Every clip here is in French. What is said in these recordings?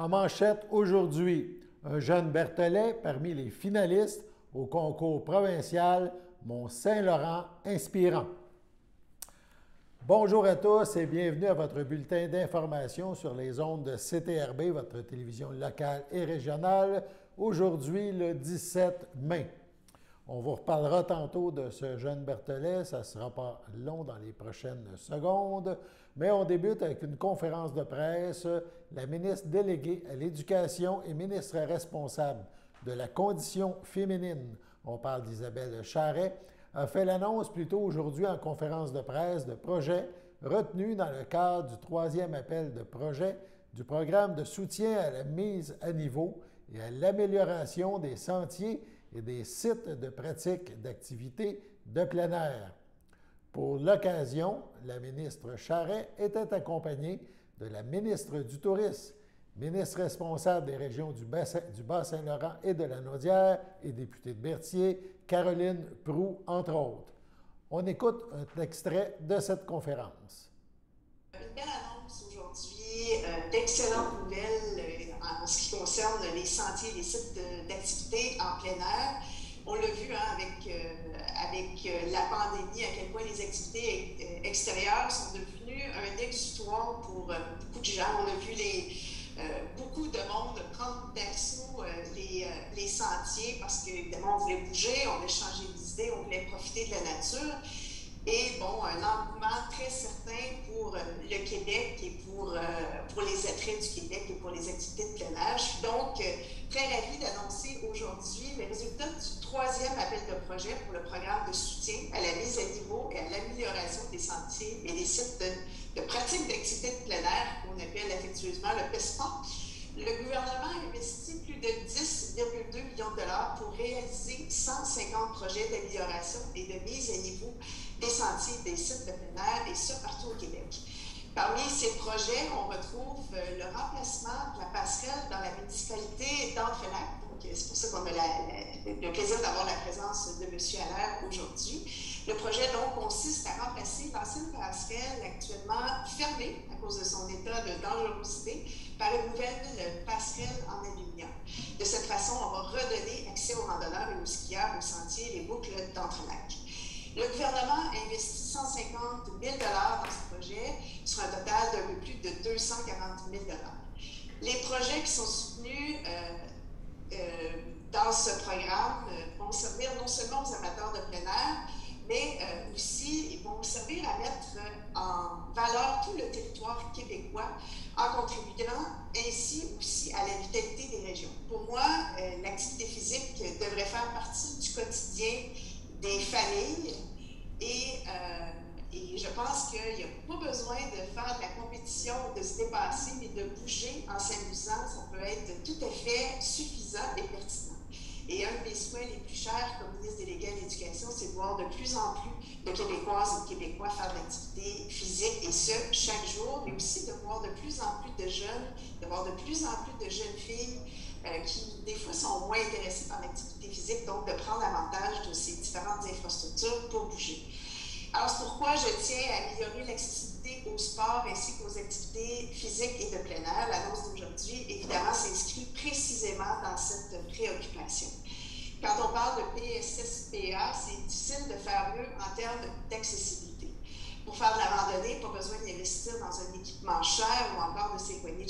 En manchette aujourd'hui, un jeune Berthollet parmi les finalistes au concours provincial Mont-Saint-Laurent inspirant. Bonjour à tous et bienvenue à votre bulletin d'information sur les ondes de CTRB, votre télévision locale et régionale, aujourd'hui le 17 mai. On vous reparlera tantôt de ce jeune Berthollet, ça ne sera pas long dans les prochaines secondes, mais on débute avec une conférence de presse. La ministre déléguée à l'Éducation et ministre responsable de la condition féminine, on parle d'Isabelle Charret, a fait l'annonce plus tôt aujourd'hui en conférence de presse de projets retenus dans le cadre du 3e appel de projet du programme de soutien à la mise à niveau et à l'amélioration des sentiers et des sites de pratique d'activités de plein air. Pour l'occasion, la ministre Charret était accompagnée de la ministre du Tourisme, ministre responsable des régions du Bas-Saint-Laurent et de la Naudière et députée de Berthier, Caroline Proulx, entre autres. On écoute un extrait de cette conférence. Une belle annonce aujourd'hui, d'excellentes nouvelles en ce qui concerne les sentiers et les sites d'activité en plein air. On l'a vu avec la pandémie, à quel point les activités extérieures sont devenues un exutoire pour beaucoup de gens. On a vu beaucoup de monde prendre d'assaut les sentiers parce qu'évidemment, on voulait bouger, on voulait changer d'idée, on voulait profiter de la nature. Et bon, un engouement très certain pour le Québec et pour les attraits du Québec et pour les activités de plein air. Je suis donc très ravie d'annoncer aujourd'hui les résultats du 3e appel de projet pour le programme de soutien à la mise à niveau et à l'amélioration des sentiers et des sites de pratique d'activités de plein air qu'on appelle affectueusement le PESPA. Le gouvernement a investi plus de 10,2 millions de dollars pour réaliser 150 projets d'amélioration et de mise à niveau des sentiers et des sites de plein air, et ça partout au Québec. Parmi ces projets, on retrouve le remplacement de la passerelle dans la municipalité d'Entrelacs. Donc, c'est pour ça qu'on a le plaisir d'avoir la présence de M. Allaire aujourd'hui. Le projet, donc, consiste à remplacer l'ancienne passerelle actuellement fermée à cause de son état de dangerosité par une nouvelle passerelle en aluminium. De cette façon, on va redonner accès aux randonneurs et aux skieurs aux sentiers et les boucles d'Entrelacs. Le gouvernement a investi 150 000 $ dans ce projet, sur un total d'un peu plus de 240 000 $. Les projets qui sont soutenus dans ce programme vont servir non seulement aux amateurs de plein air, mais aussi ils vont servir à mettre en valeur tout le territoire québécois en contribuant ainsi aussi à la vitalité des régions. Pour moi, l'activité physique devrait faire partie du quotidien des familles et je pense qu'il n'y a pas besoin de faire de la compétition, de se dépasser, mais de bouger en s'amusant, ça peut être tout à fait suffisant et pertinent. Et un de mes souhaits les plus chers comme ministre délégué à l'Éducation, c'est de voir de plus en plus de Québécoises et de Québécois faire de l'activité physique, et ce, chaque jour, mais aussi de voir de plus en plus de jeunes, de voir de plus en plus de jeunes filles qui, des fois, sont moins intéressées par l'activité physique, donc de prendre avantage de ces différentes infrastructures pour bouger. Alors, c'est pourquoi je tiens à améliorer l'accessibilité au sport ainsi qu'aux activités physiques et de plein air. L'annonce d'aujourd'hui, évidemment, s'inscrit précisément dans cette préoccupation. Quand on parle de PSSPA, c'est difficile de faire mieux en termes d'accessibilité. Pour faire de la randonnée, pas besoin d'investir dans un équipement cher ou encore de s'éloigner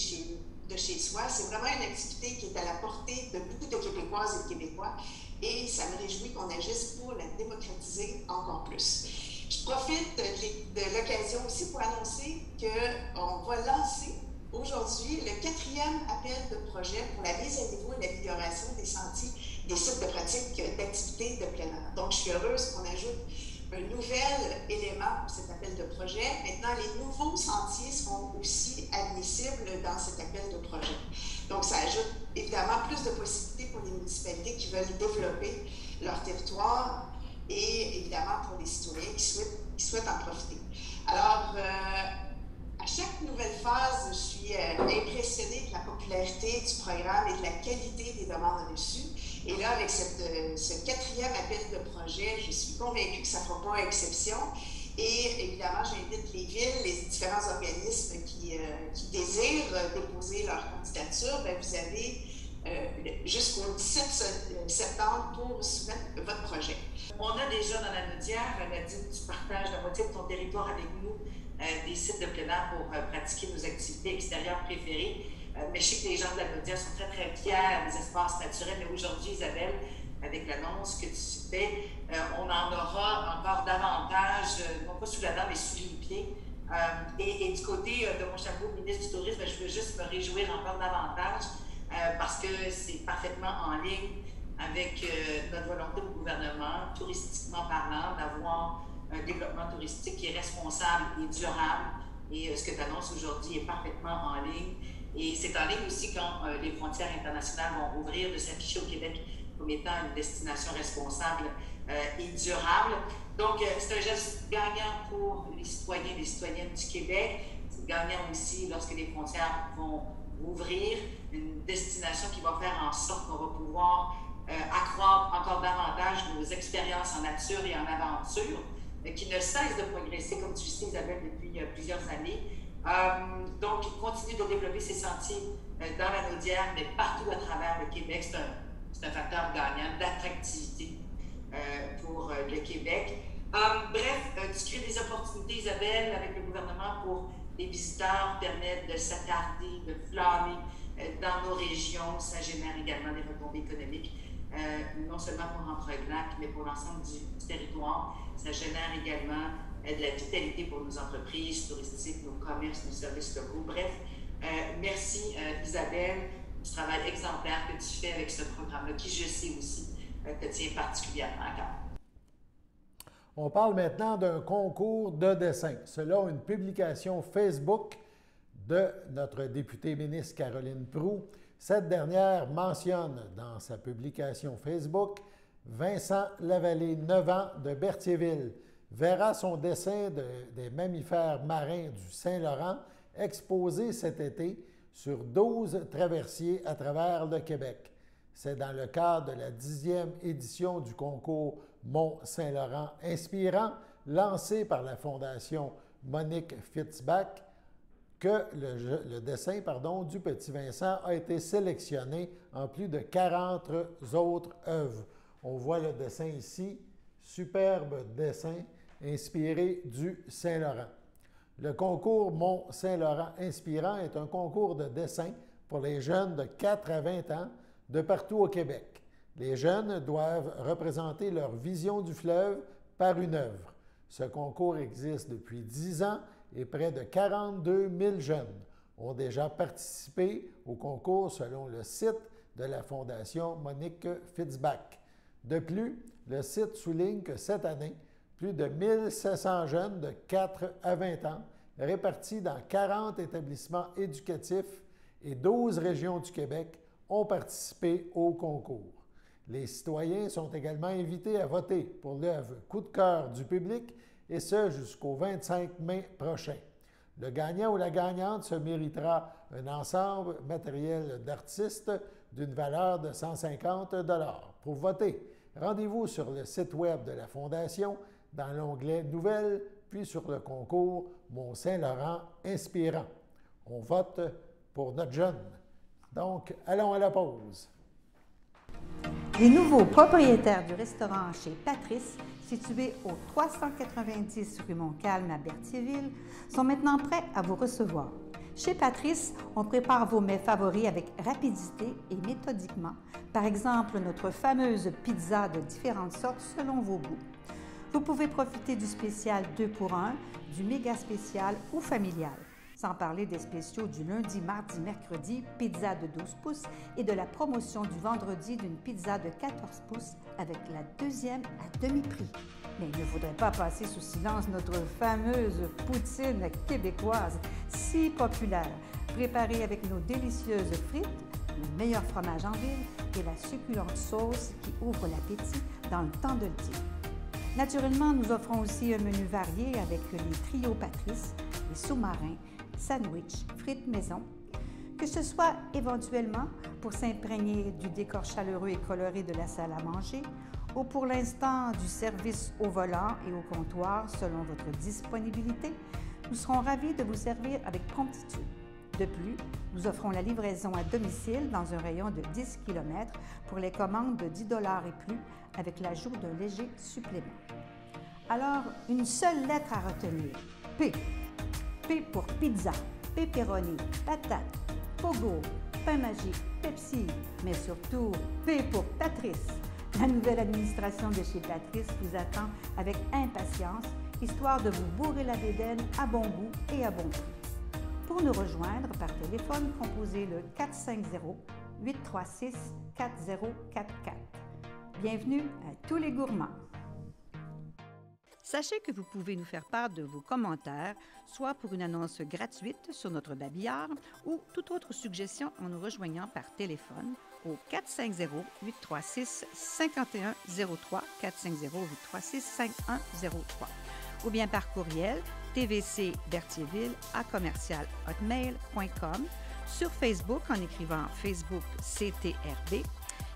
de chez soi. C'est vraiment une activité qui est à la portée de beaucoup de Québécoises et de Québécois, et ça me réjouit qu'on agisse pour la démocratiser encore plus. Je profite de l'occasion aussi pour annoncer qu'on va lancer aujourd'hui le 4e appel de projet pour la mise à niveau et l'amélioration des sentiers, des sites de pratique d'activités de plein air. Donc, je suis heureuse qu'on ajoute un nouvel élément pour cet appel de projet. Maintenant, les nouveaux sentiers seront aussi admissibles dans cet appel de projet. Donc, ça ajoute évidemment plus de possibilités pour les municipalités qui veulent développer leur territoire et évidemment pour les citoyens qui souhaitent en profiter. Alors, à chaque nouvelle phase, je suis impressionnée de la popularité du programme et de la qualité des demandes reçues. Et là, avec ce 4e appel de projet, je suis convaincue que ça ne fera pas exception. Et évidemment, j'invite les villes, les différents organismes qui désirent déposer leur candidature. Bien, vous avez jusqu'au 17 septembre pour soumettre votre projet. On a déjà dans la Naudière, Nadine, tu partages la moitié de ton territoire avec nous, des sites de plein air pour pratiquer nos activités extérieures préférées. Mais je sais que les gens de la Naudière sont très, très fiers des espaces naturels. Mais aujourd'hui, Isabelle, avec l'annonce que tu fais, on en aura encore davantage, non pas sous la dent, mais sous les pieds. Et du côté de mon chapeau, ministre du Tourisme, je veux juste me réjouir encore davantage parce que c'est parfaitement en ligne avec notre volonté au gouvernement, touristiquement parlant, d'avoir un développement touristique qui est responsable et durable. Et ce que tu annonces aujourd'hui est parfaitement en ligne. Et c'est en ligne aussi quand les frontières internationales vont ouvrir de s'afficher au Québec comme étant une destination responsable et durable. Donc, c'est un geste gagnant pour les citoyens et les citoyennes du Québec. C'est gagnant aussi lorsque les frontières vont ouvrir, une destination qui va faire en sorte qu'on va pouvoir accroître encore davantage nos expériences en nature et en aventure, qui ne cessent de progresser, comme tu le sais, Isabelle, depuis plusieurs années. Donc, continue de développer ces sentiers dans la Naudière, mais partout à travers le Québec. C'est un facteur gagnant d'attractivité pour le Québec. Bref, tu crées des opportunités, Isabelle, avec le gouvernement pour les visiteurs, permettre de s'attarder, de flâner dans nos régions. Ça génère également des retombées économiques, non seulement pour Empereur-Glac, mais pour l'ensemble du territoire. Ça génère également de la vitalité pour nos entreprises touristiques, nos commerces, nos services locaux. Bref, merci Isabelle du travail exemplaire que tu fais avec ce programme-là, qui je sais aussi te tient particulièrement à cœur. On parle maintenant d'un concours de dessin. Cela, une publication Facebook de notre députée ministre Caroline Proulx. Cette dernière mentionne dans sa publication Facebook Vincent Lavallée, 9 ans, de Berthierville, verra son dessin des mammifères marins du Saint-Laurent exposé cet été sur 12 traversiers à travers le Québec. C'est dans le cadre de la 10e édition du concours Mont-Saint-Laurent Inspirant, lancé par la Fondation Monique Fitzbach, que le dessin du petit Vincent a été sélectionné en plus de 40 autres œuvres. On voit le dessin ici, superbe dessin inspiré du Saint-Laurent. Le concours Mont-Saint-Laurent Inspirant est un concours de dessin pour les jeunes de 4 à 20 ans de partout au Québec. Les jeunes doivent représenter leur vision du fleuve par une œuvre. Ce concours existe depuis 10 ans et près de 42 000 jeunes ont déjà participé au concours selon le site de la Fondation Monique Fitzbach. De plus, le site souligne que cette année, plus de 1700 jeunes de 4 à 20 ans, répartis dans 40 établissements éducatifs et 12 régions du Québec, ont participé au concours. Les citoyens sont également invités à voter pour l'œuvre coup de cœur du public, et ce jusqu'au 25 mai prochain. Le gagnant ou la gagnante se méritera un ensemble matériel d'artistes d'une valeur de 150 $. Pour voter, rendez-vous sur le site web de la Fondation, dans l'onglet « Nouvelles », puis sur le concours Mont-Saint-Laurent Inspirant. On vote pour notre jeune. Donc, allons à la pause. Les nouveaux propriétaires du restaurant chez Patrice, situé au 390 rue Montcalm à Berthierville, sont maintenant prêts à vous recevoir. Chez Patrice, on prépare vos mets favoris avec rapidité et méthodiquement. Par exemple, notre fameuse pizza de différentes sortes selon vos goûts. Vous pouvez profiter du spécial 2 pour 1, du méga spécial ou familial. Sans parler des spéciaux du lundi, mardi, mercredi, pizza de 12 pouces et de la promotion du vendredi d'une pizza de 14 pouces avec la deuxième à demi-prix. Mais il ne faudrait pas passer sous silence notre fameuse poutine québécoise, si populaire, préparée avec nos délicieuses frites, le meilleur fromage en ville et la succulente sauce qui ouvre l'appétit dans le temps de le dire. Naturellement, nous offrons aussi un menu varié avec les trios Patrice, les sous-marins, sandwich, frites maison, que ce soit éventuellement pour s'imprégner du décor chaleureux et coloré de la salle à manger ou pour l'instant du service au volant et au comptoir selon votre disponibilité, nous serons ravis de vous servir avec promptitude. De plus, nous offrons la livraison à domicile dans un rayon de 10 km pour les commandes de 10 $ et plus avec l'ajout d'un léger supplément. Alors, une seule lettre à retenir, P. P pour pizza, pepperoni, patate, pogo, pain magique, Pepsi, mais surtout P pour Patrice. La nouvelle administration de chez Patrice vous attend avec impatience, histoire de vous bourrer la bédaine à bon goût et à bon prix. Pour nous rejoindre par téléphone, composez le 450-836-4044. Bienvenue à tous les gourmands. Sachez que vous pouvez nous faire part de vos commentaires, soit pour une annonce gratuite sur notre babillard ou toute autre suggestion en nous rejoignant par téléphone au 450-836-5103, 450-836-5103, ou bien par courriel tvcberthierville@hotmail.com, sur Facebook en écrivant Facebook CTRB.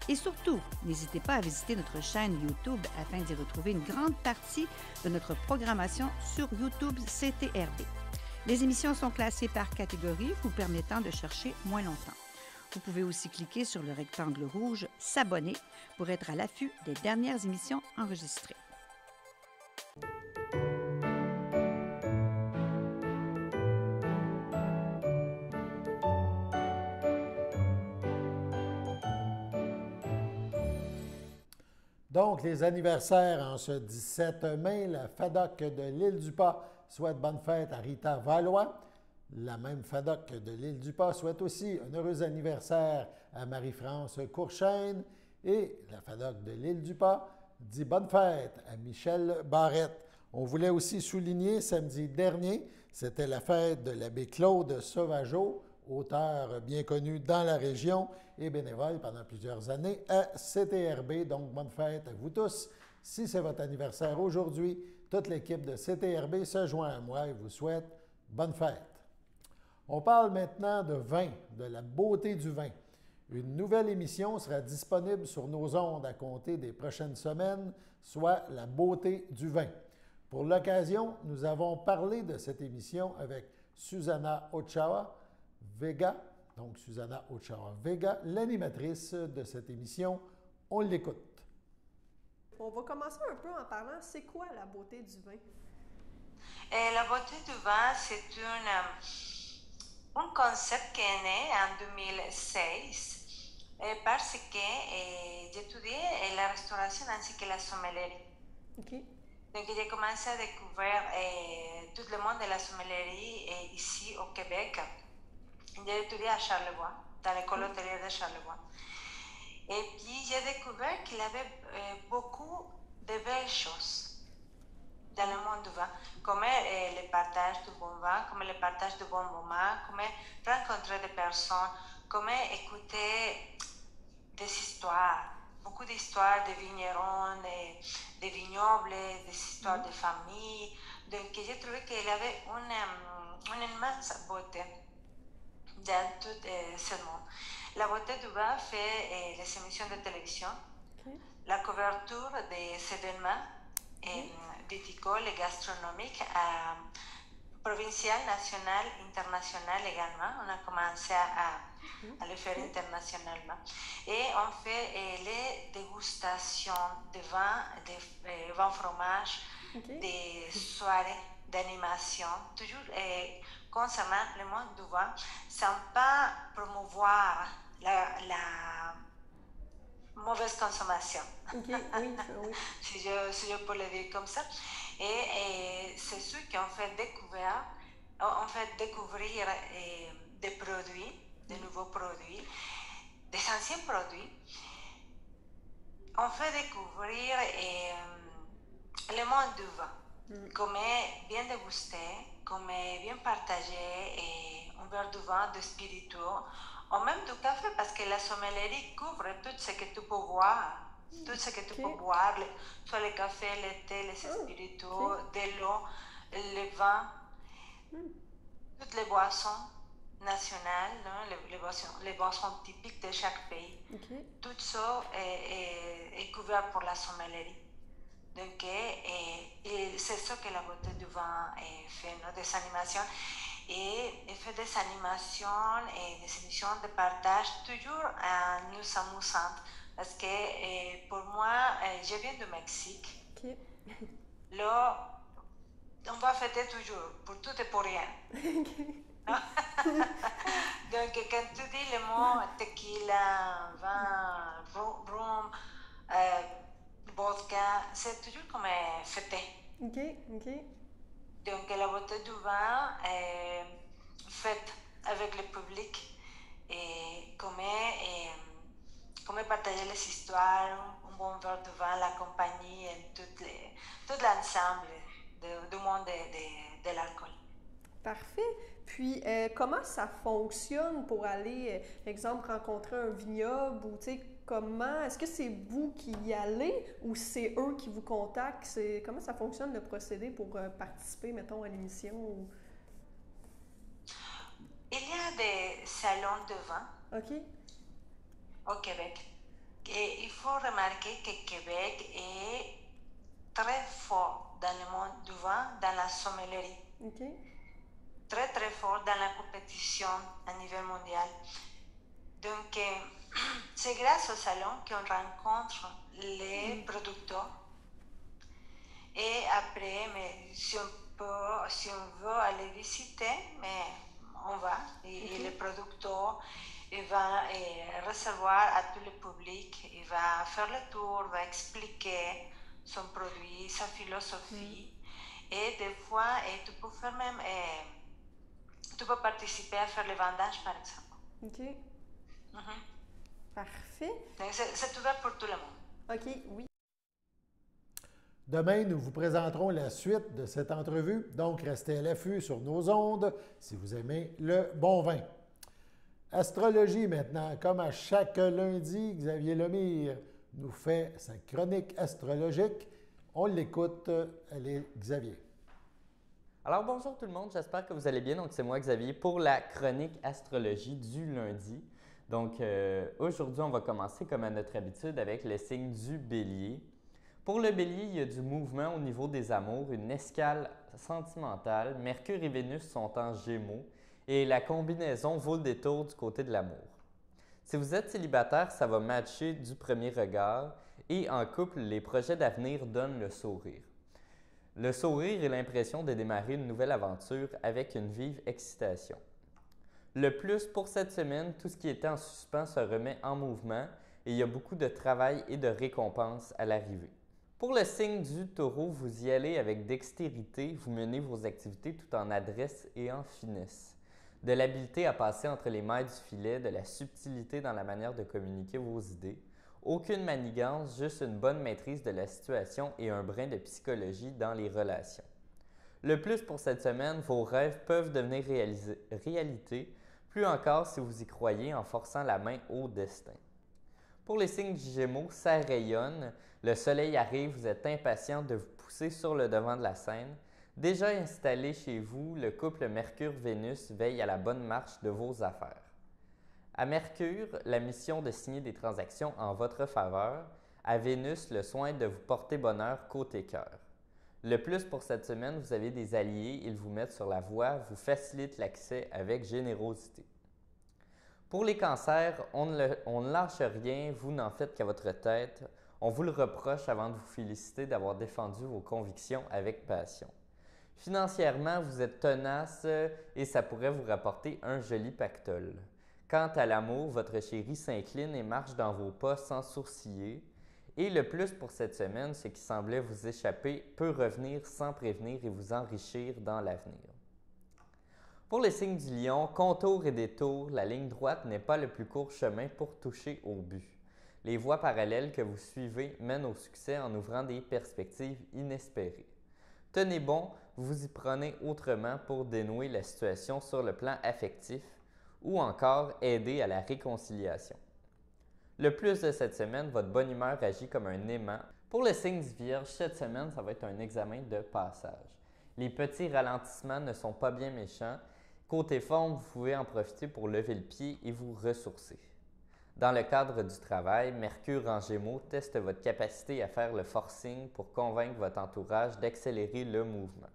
Et surtout, n'hésitez pas à visiter notre chaîne YouTube afin d'y retrouver une grande partie de notre programmation sur YouTube CTRB. Les émissions sont classées par catégorie, vous permettant de chercher moins longtemps. Vous pouvez aussi cliquer sur le rectangle rouge « S'abonner » pour être à l'affût des dernières émissions enregistrées. Donc, les anniversaires en ce 17 mai, la FADOC de l'Île-du-Pas souhaite bonne fête à Rita Valois. La même FADOC de l'Île-du-Pas souhaite aussi un heureux anniversaire à Marie-France Courchaine. Et la FADOC de l'Île-du-Pas dit bonne fête à Michel Barrette. On voulait aussi souligner samedi dernier, c'était la fête de l'abbé Claude Sauvageau, auteur bien connu dans la région et bénévole pendant plusieurs années à CTRB. Donc, bonne fête à vous tous. Si c'est votre anniversaire aujourd'hui, toute l'équipe de CTRB se joint à moi et vous souhaite bonne fête. On parle maintenant de vin, de la beauté du vin. Une nouvelle émission sera disponible sur nos ondes à compter des prochaines semaines, soit la beauté du vin. Pour l'occasion, nous avons parlé de cette émission avec Susana Ochoa Vega, donc Susana Ochoa Vega, l'animatrice de cette émission. On l'écoute. On va commencer un peu en parlant, c'est quoi la beauté du vin? La beauté du vin, c'est un concept qui est né en 2006 parce que j'étudiais la restauration ainsi que la sommellerie. Okay. Donc j'ai commencé à découvrir tout le monde de la sommellerie ici au Québec. J'ai étudié à Charlevoix, dans l'école hôtelière de Charlevoix. Et puis j'ai découvert qu'il y avait beaucoup de belles choses dans le monde du vin, comme le partage du bon vin, comme le partage du bon moment, comme rencontrer des personnes, comme écouter des histoires, beaucoup d'histoires de vignerons, de vignobles, des histoires de famille. Donc j'ai trouvé qu'il y avait une immense beauté dans tout ce monde. La beauté du vin fait les émissions de télévision, la couverture des événements viticoles et gastronomiques provincial, national, international également. On a commencé à le faire internationalement. Et on fait les dégustations de vin, de vin fromage, des soirées d'animation, toujours concernant le monde du vin, sans pas promouvoir la mauvaise consommation. Okay, oui. si je peux le dire comme ça. Et c'est ceux qui ont fait découvrir des produits, de nouveaux produits, des anciens produits. On fait découvrir le monde du vin, comment bien déguster, comment bien partager un verre de vin, de spiritueux, ou même du café, parce que la sommellerie couvre tout ce que tu peux boire. Tout ce que tu peux boire, soit le café, le thé, les spiritueux, de l'eau, le vin, toutes les boissons nationales, hein, les boissons typiques de chaque pays. OK. Tout ça est couvert pour la sommellerie. Donc, et c'est ça que la beauté du vin fait, non? Des animations. Et fait des animations et des émissions de partage toujours nous amusantes. Parce que pour moi, je viens du Mexique. OK. Là, on va fêter toujours, pour tout et pour rien. Donc, quand tu dis le mot tequila, vin, rhum, vodka, c'est toujours comme fêté. OK, OK. Donc, la beauté du vin est faite avec le public et comment partager les histoires, un bon verre de vin, la compagnie et tout l'ensemble du monde de l'alcool. Parfait. Puis, comment ça fonctionne pour aller, exemple, rencontrer un vignoble ou, tu sais, comment, est-ce que c'est vous qui y allez ou c'est eux qui vous contactent? Comment ça fonctionne le procédé pour participer, mettons, à l'émission? Ou... Il y a des salons de vin OK. au Québec. Et il faut remarquer que Québec est très fort dans le monde du vin, dans la sommellerie. OK. Très très fort dans la compétition à niveau mondial. Donc, c'est grâce au salon qu'on rencontre les producteurs. Et après, mais si on veut aller visiter, mais on va. Et le producteur, il va recevoir à tout le public, il va faire le tour, va expliquer son produit, sa philosophie. Et des fois, tu peux faire même... tu peux participer à faire les vendages, par exemple. OK. Parfait. Donc, c'est ouvert pour tout le monde. OK, oui. Demain, nous vous présenterons la suite de cette entrevue, donc restez à l'affût sur nos ondes si vous aimez le bon vin. Astrologie maintenant, comme à chaque lundi, Xavier Lemire nous fait sa chronique astrologique. On l'écoute. Allez, Xavier. Alors bonjour tout le monde, j'espère que vous allez bien. Donc c'est moi Xavier pour la chronique astrologie du lundi. Donc aujourd'hui on va commencer comme à notre habitude avec le signe du Bélier. Pour le Bélier, il y a du mouvement au niveau des amours, une escale sentimentale. Mercure et Vénus sont en Gémeaux et la combinaison vaut le détour du côté de l'amour. Si vous êtes célibataire, ça va matcher du premier regard et en couple, les projets d'avenir donnent le sourire. Le sourire et l'impression de démarrer une nouvelle aventure avec une vive excitation. Le plus pour cette semaine, tout ce qui était en suspens se remet en mouvement et il y a beaucoup de travail et de récompenses à l'arrivée. Pour le signe du Taureau, vous y allez avec dextérité, vous menez vos activités tout en adresse et en finesse. De l'habileté à passer entre les mailles du filet, de la subtilité dans la manière de communiquer vos idées. Aucune manigance, juste une bonne maîtrise de la situation et un brin de psychologie dans les relations. Le plus pour cette semaine, vos rêves peuvent devenir réalité, plus encore si vous y croyez en forçant la main au destin. Pour les signes du Gémeaux, ça rayonne, le soleil arrive, vous êtes impatient de vous pousser sur le devant de la scène. Déjà installé chez vous, le couple Mercure-Vénus veille à la bonne marche de vos affaires. À Mercure, la mission de signer des transactions en votre faveur. À Vénus, le soin de vous porter bonheur côté cœur. Le plus pour cette semaine, vous avez des alliés, ils vous mettent sur la voie, vous facilitent l'accès avec générosité. Pour les cancers, on ne lâche rien, vous n'en faites qu'à votre tête. On vous le reproche avant de vous féliciter d'avoir défendu vos convictions avec passion. Financièrement, vous êtes tenace et ça pourrait vous rapporter un joli pactole. Quant à l'amour, votre chérie s'incline et marche dans vos pas sans sourciller. Et le plus pour cette semaine, ce qui semblait vous échapper peut revenir sans prévenir et vous enrichir dans l'avenir. Pour les signes du Lion, contours et détours, la ligne droite n'est pas le plus court chemin pour toucher au but. Les voies parallèles que vous suivez mènent au succès en ouvrant des perspectives inespérées. Tenez bon, vous y prenez autrement pour dénouer la situation sur le plan affectif ou encore aider à la réconciliation. Le plus de cette semaine, votre bonne humeur agit comme un aimant. Pour le signe du Vierge, cette semaine, ça va être un examen de passage. Les petits ralentissements ne sont pas bien méchants Côté forme, vous pouvez en profiter pour lever le pied et vous ressourcer. Dans le cadre du travail, Mercure en Gémeaux teste votre capacité à faire le forcing pour convaincre votre entourage d'accélérer le mouvement.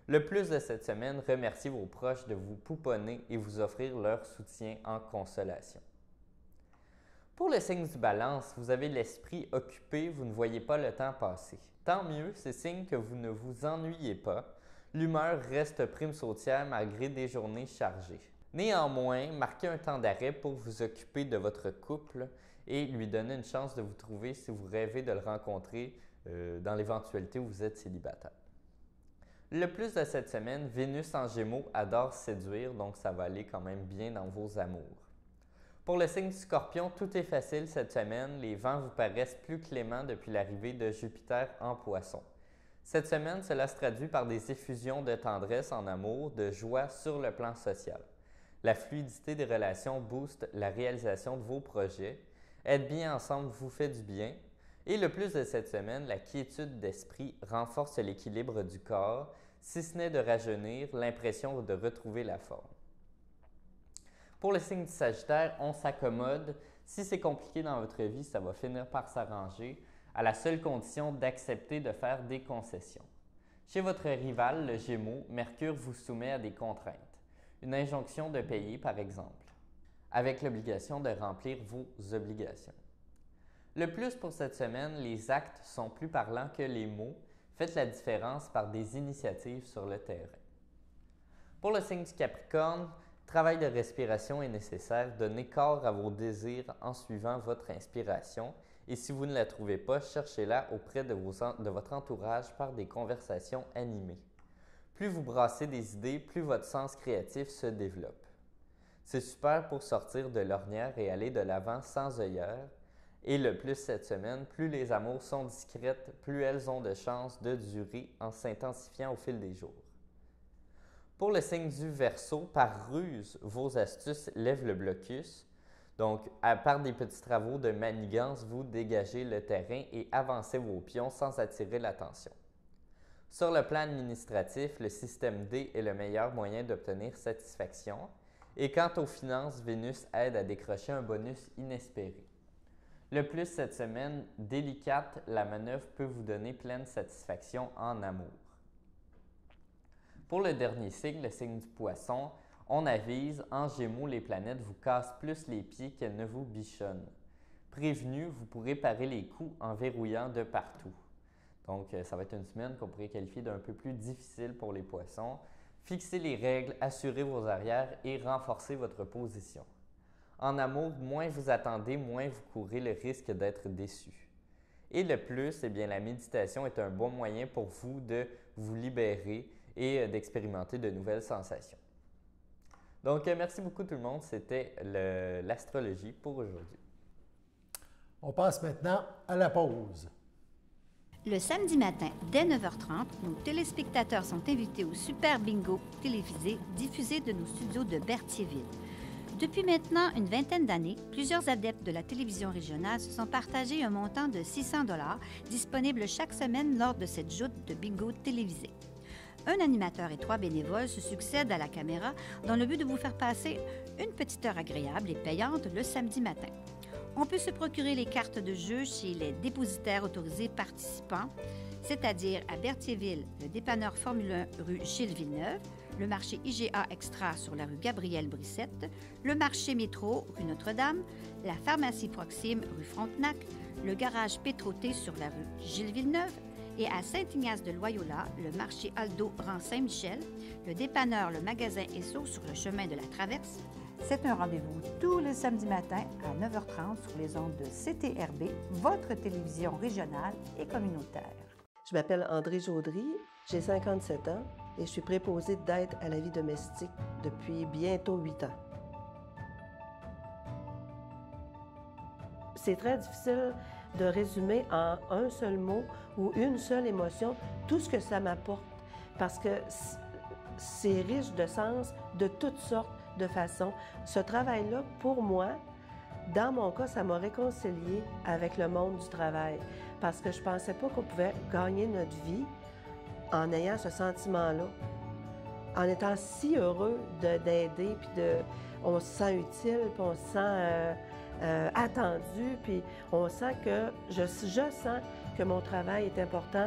Le plus de cette semaine, remerciez vos proches de vous pouponner et vous offrir leur soutien en consolation. Pour le signe du Balance, vous avez l'esprit occupé, vous ne voyez pas le temps passer. Tant mieux, c'est signe que vous ne vous ennuyez pas. L'humeur reste prime sautière malgré des journées chargées. Néanmoins, marquez un temps d'arrêt pour vous occuper de votre couple et lui donner une chance de vous trouver si vous rêvez de le rencontrer dans l'éventualité où vous êtes célibataire. Le plus de cette semaine, Vénus en Gémeaux adore séduire, donc ça va aller quand même bien dans vos amours. Pour le signe du Scorpion, tout est facile cette semaine. Les vents vous paraissent plus cléments depuis l'arrivée de Jupiter en Poissons. Cette semaine, cela se traduit par des effusions de tendresse en amour, de joie sur le plan social. La fluidité des relations booste la réalisation de vos projets. Être bien ensemble vous fait du bien. Et le plus de cette semaine, la quiétude d'esprit renforce l'équilibre du corps, si ce n'est de rajeunir, l'impression de retrouver la forme. Pour le signe du Sagittaire, on s'accommode. Si c'est compliqué dans votre vie, ça va finir par s'arranger, à la seule condition d'accepter de faire des concessions. Chez votre rival, le Gémeaux, Mercure vous soumet à des contraintes. Une injonction de payer, par exemple, avec l'obligation de remplir vos obligations. Le plus pour cette semaine, les actes sont plus parlants que les mots. Faites la différence par des initiatives sur le terrain. Pour le signe du Capricorne, travail de respiration est nécessaire. Donnez corps à vos désirs en suivant votre inspiration. Et si vous ne la trouvez pas, cherchez-la auprès de votre entourage par des conversations animées. Plus vous brassez des idées, plus votre sens créatif se développe. C'est super pour sortir de l'ornière et aller de l'avant sans œillère. Et le plus cette semaine, plus les amours sont discrètes, plus elles ont de chances de durer en s'intensifiant au fil des jours. Pour le signe du Verseau, par ruse, vos astuces lèvent le blocus. Donc, par des petits travaux de manigance, vous dégagez le terrain et avancez vos pions sans attirer l'attention. Sur le plan administratif, le système D est le meilleur moyen d'obtenir satisfaction. Et quant aux finances, Vénus aide à décrocher un bonus inespéré. Le plus cette semaine, délicate, la manœuvre peut vous donner pleine satisfaction en amour. Pour le dernier signe, le signe du Poisson, on avise, en Gémeaux, les planètes vous cassent plus les pieds qu'elles ne vous bichonnent. Prévenu, vous pourrez parer les coups en verrouillant de partout. Donc, ça va être une semaine qu'on pourrait qualifier d'un peu plus difficile pour les Poissons. Fixez les règles, assurez vos arrières et renforcez votre position. En amour, moins vous attendez, moins vous courez le risque d'être déçu. Et le plus, eh bien, la méditation est un bon moyen pour vous de vous libérer et d'expérimenter de nouvelles sensations. Donc, merci beaucoup tout le monde. C'était l'astrologie pour aujourd'hui. On passe maintenant à la pause. Le samedi matin, dès 9h30, nos téléspectateurs sont invités au Super Bingo télévisé diffusé de nos studios de Berthierville. Depuis maintenant une vingtaine d'années, plusieurs adeptes de la télévision régionale se sont partagés un montant de 600 $ disponible chaque semaine lors de cette joute de bingo télévisé. Un animateur et 3 bénévoles se succèdent à la caméra dans le but de vous faire passer une petite heure agréable et payante le samedi matin. On peut se procurer les cartes de jeu chez les dépositaires autorisés participants, c'est-à-dire à Berthierville, le dépanneur Formule 1 rue Gilles Villeneuve, le marché IGA Extra sur la rue Gabriel-Brissette, le marché Métro rue Notre-Dame, la pharmacie Proxime rue Frontenac, le garage Pétroté sur la rue Gilles Villeneuve et à Saint-Ignace-de-Loyola, le marché Aldo rang Saint-Michel, le dépanneur Le Magasin Esso sur le chemin de la Traverse. C'est un rendez-vous tous les samedis matins à 9h30 sur les ondes de CTRB, votre télévision régionale et communautaire. Je m'appelle André Jaudry, j'ai 57 ans et je suis préposée d'aide à la vie domestique depuis bientôt 8 ans. C'est très difficile de résumer en un seul mot ou une seule émotion tout ce que ça m'apporte parce que c'est riche de sens de toutes sortes de façons. Ce travail-là, pour moi, dans mon cas, ça m'a réconcilié avec le monde du travail parce que je ne pensais pas qu'on pouvait gagner notre vie en ayant ce sentiment-là. en étant si heureux d'aider, puis on se sent utile, puis on se sent attendu, puis on sent que je sens que mon travail est important,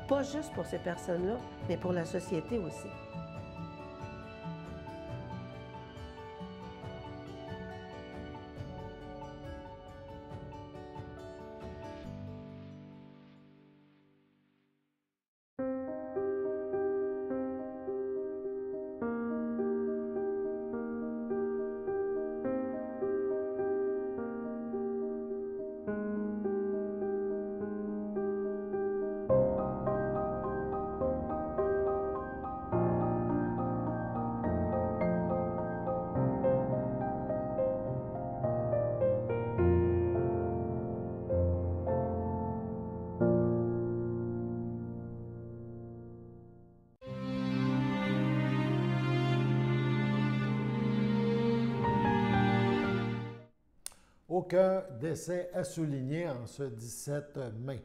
pas juste pour ces personnes-là, mais pour la société aussi. Aucun décès à souligner en ce 17 mai.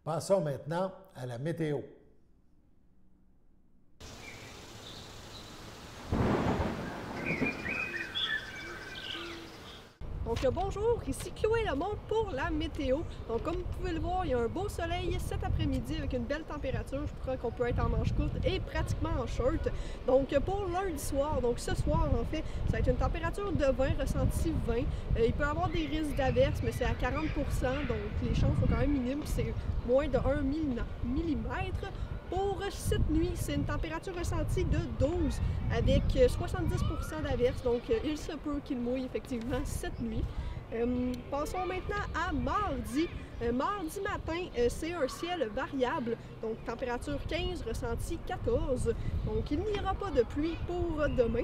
Passons maintenant à la météo. Donc bonjour, ici Chloé Lemont pour la météo. Donc comme vous pouvez le voir, il y a un beau soleil cet après-midi avec une belle température. Je crois qu'on peut être en manche courte et pratiquement en short. Donc pour lundi soir, donc ce soir en fait, ça va être une température de 20, ressenti 20. Il peut y avoir des risques d'averses, mais c'est à 40 %, donc les chances sont quand même minimes, c'est moins de 1 millimètre. Pour cette nuit, c'est une température ressentie de 12 avec 70 % d'averses, donc il se peut qu'il mouille effectivement cette nuit. Passons maintenant à mardi. Mardi matin, c'est un ciel variable, donc température 15, ressenti 14. Donc il n'y aura pas de pluie pour demain.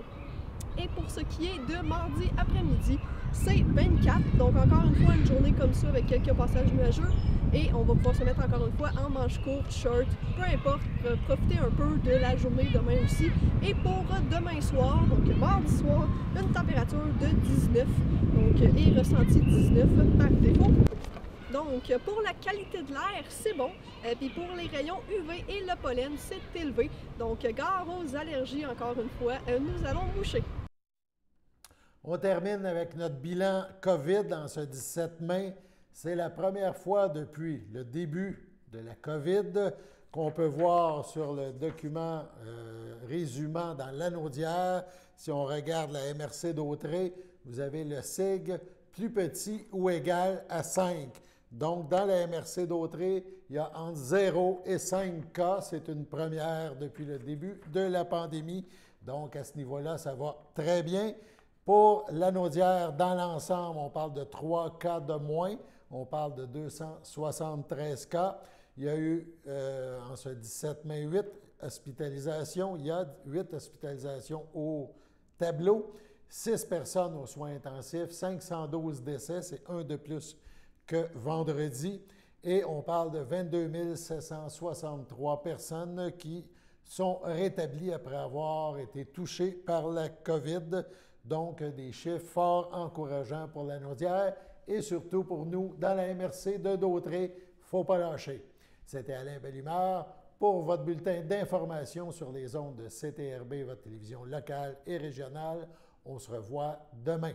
Et pour ce qui est de mardi après-midi, c'est 24. Donc encore une fois, une journée comme ça avec quelques passages nuageux. Et on va pouvoir se mettre encore une fois en manche courte, short, peu importe, profiter un peu de la journée demain aussi. Et pour demain soir, donc mardi soir, une température de 19, donc et ressenti 19 par défaut. Donc, pour la qualité de l'air, c'est bon. Puis pour les rayons UV et le pollen, c'est élevé. Donc, gare aux allergies, encore une fois, nous allons moucher. On termine avec notre bilan COVID en ce 17 mai. C'est la première fois depuis le début de la COVID qu'on peut voir sur le document résumant dans l'anneau-d'hier. Si on regarde la MRC d'Autrey, vous avez le SIG plus petit ou égal à 5. Donc, dans la MRC d'Autrey, il y a entre 0 et 5 cas. C'est une première depuis le début de la pandémie. Donc, à ce niveau-là, ça va très bien. Pour l'anneau-d'hier, dans l'ensemble, on parle de 3 cas de moins. On parle de 273 cas. Il y a eu, en ce 17 mai, 8 hospitalisations. Il y a 8 hospitalisations au tableau. 6 personnes aux soins intensifs, 512 décès, c'est un de plus que vendredi. Et on parle de 22 763 personnes qui sont rétablies après avoir été touchées par la COVID. Donc, des chiffres fort encourageants pour l'anneau-d'hier et surtout pour nous dans la MRC de Dautrey. Il ne faut pas lâcher. C'était Alain Bellemare pour votre bulletin d'information sur les ondes de CTRB, votre télévision locale et régionale. On se revoit demain.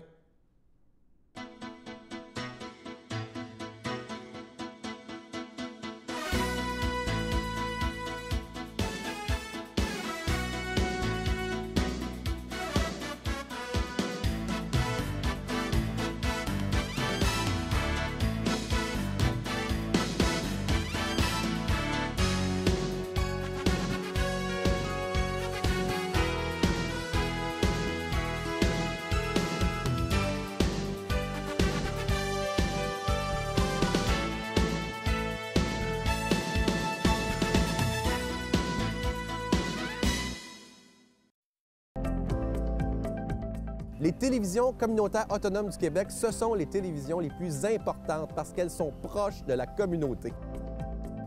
Les télévisions communautaires autonomes du Québec, ce sont les télévisions les plus importantes parce qu'elles sont proches de la communauté.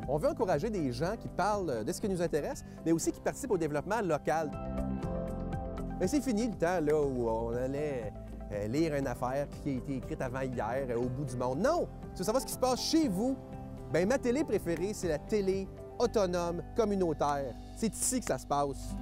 On veut encourager des gens qui parlent de ce qui nous intéresse, mais aussi qui participent au développement local. Mais c'est fini le temps là, où on allait lire une affaire qui a été écrite avant hier au bout du monde. Non! Tu veux savoir ce qui se passe chez vous? Bien, ma télé préférée, c'est la télé autonome communautaire. C'est ici que ça se passe.